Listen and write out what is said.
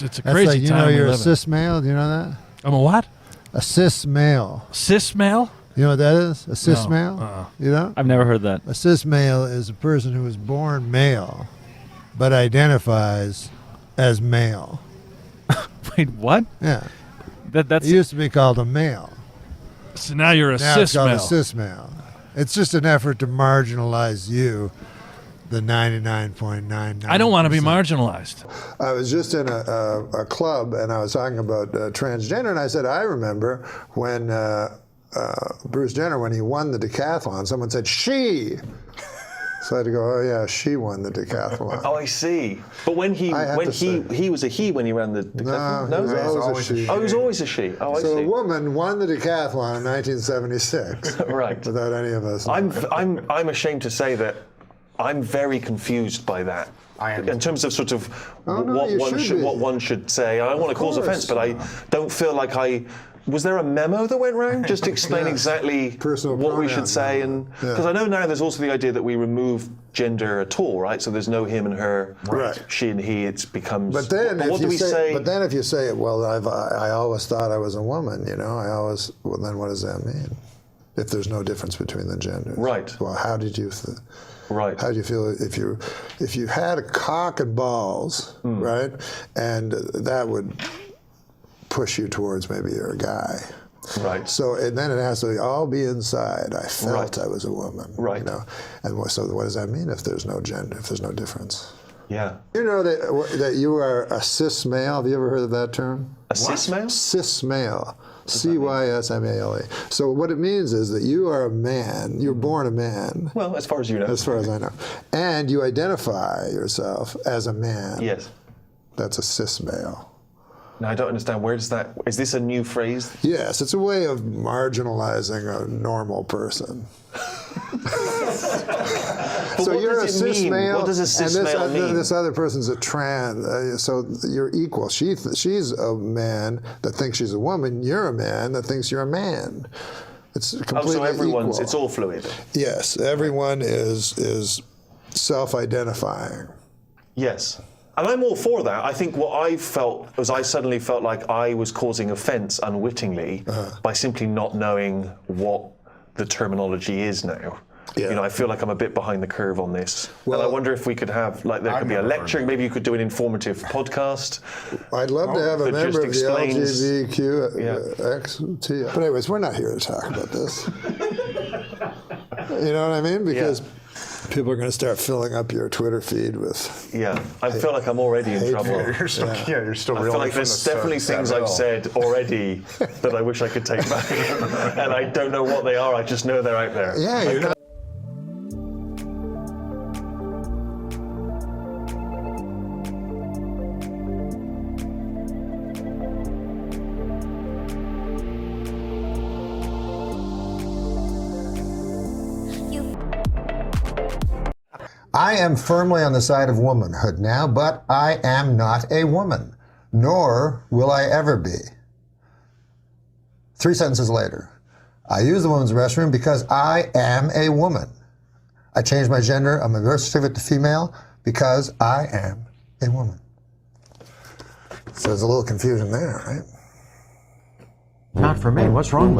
It's a That's crazy like, you time know, we you're a live in. cis-male. Do you know that? I'm a what? A cis-male. Cismale? You know what that is? A cis-male? Uh-uh. You know? I've never heard that. A cis-male is a person who is born male but identifies as male. Wait, what? Yeah. That's It used to be called a male. So now you're a Now it's called a cis-male. cis-male. It's just an effort to marginalize you, the 99.99%. I don't want to be marginalized. I was just in a club and I was talking about transgender, and I said, I remember when Bruce Jenner, when he won the decathlon, someone said, she. So I had to go, oh yeah, she won the decathlon. Oh, I see. But when he was a he when he ran the decathlon? No, he was always a she. Oh, he was always a she. Oh, I So see. a woman won the decathlon in 1976. Right. Without any of us. I'm ashamed to say that I'm very confused by that. In terms of sort of what one should say. I don't want to cause offense, but I don't feel like was there a memo that went round just to explain exactly what we should say? And because I know now there's also the idea that we remove gender at all, right? So there's no him and her, she and he. It becomes. But then, what do we say? But then, if you say, "Well, I always thought I was a woman," you know, well, then what does that mean? If there's no difference between the genders, right? Well, how did you? Right. How do you feel if you had a cock and balls, right? And that would push you towards maybe you're a guy. Right. So and then it has to all be inside. I felt I was a woman. Right. You know. And so what does that mean if there's no gender? If there's no difference? Yeah. You know that you are a cis male. Have you ever heard of that term? A cis male? Cis male. Cysmale. So what it means is that you are a man. You're born a man. Well, as far as you know. As far as I know. And you identify yourself as a man. Yes. That's a cis male. Now, I don't understand. Where does that? Is this a new phrase? Yes, it's a way of marginalizing a normal person. So what you're a does it cis mean? male, What does a cis male mean? This other person's a trans. So you're equal. She's a man that thinks she's a woman. You're a man that thinks you're a man. It's completely so everyone's. equal. It's all fluid. Yes, everyone is self-identifying. Yes. And I'm all for that. I think what I felt was I suddenly felt like I was causing offence unwittingly by simply not knowing what the terminology is now. Yeah. You know, I feel like I'm a bit behind the curve on this. Well, and I wonder if we could have, there could be a lecture, maybe you could do an informative podcast. I'd love to have a that member of just the explains- LGBTQ. But anyways, we're not here to talk about this. You know what I mean? Because people are going to start filling up your Twitter feed with. Yeah, I feel like I'm already in trouble. You're still, you're still I reeling feel like from there's the definitely things I've said already that I wish I could take back. And I don't know what they are, I just know they're out there. Yeah, you're not. I am firmly on the side of womanhood now, but I am not a woman, nor will I ever be. 3 sentences later, I use the women's restroom because I am a woman. I changed my gender on my birth certificate to female because I am a woman. So there's a little confusion there, right? Not for me. What's wrong with